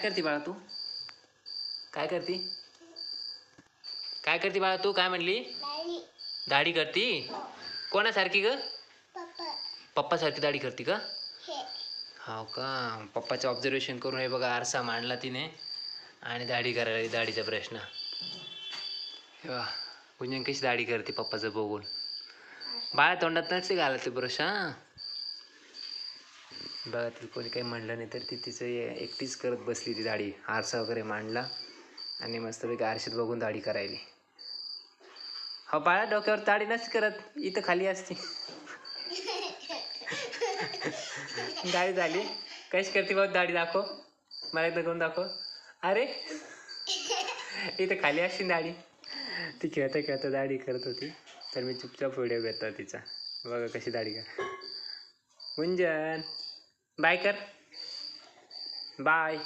काय करते बाळा तू? काय करते? काय करते बाळा तू? काय म्हणली? दाढी करती? कोणासारखी ग? पप्पासारखी दाढी करते का? हो का? पप्पाचं ऑब्झर्वेशन करून हे बघा आरसा मांडला तिने आणि दाढी करायला दाढीचा प्रश्न. वा गुंजन कशी दाढी करते पप्पाचं बघून. बाळा तोंडात नसते घालत ते ब्रश. हां बघा ती कोणी काही म्हणलं नाही तर ती तिचं एकटीच करत बसली ती दाढी. आरसा वगैरे मांडला आणि मस्तपैकी आरशात बघून दाढी करायली. हो बाळा डोक्यावर दाढी नसते करत, इथं खाली असते. दाढी झाली. कशी करते बघ दाढी दाखव, मला एकदा करून दाखव. अरे इथं खाली असते दाढी. ती खेळता खेळता दाढी करत होती तर मी चुपचाप व्हिडिओ घेतला तिचा. बघा कशी दाढी कर. गुंजन बाय कर, बाय.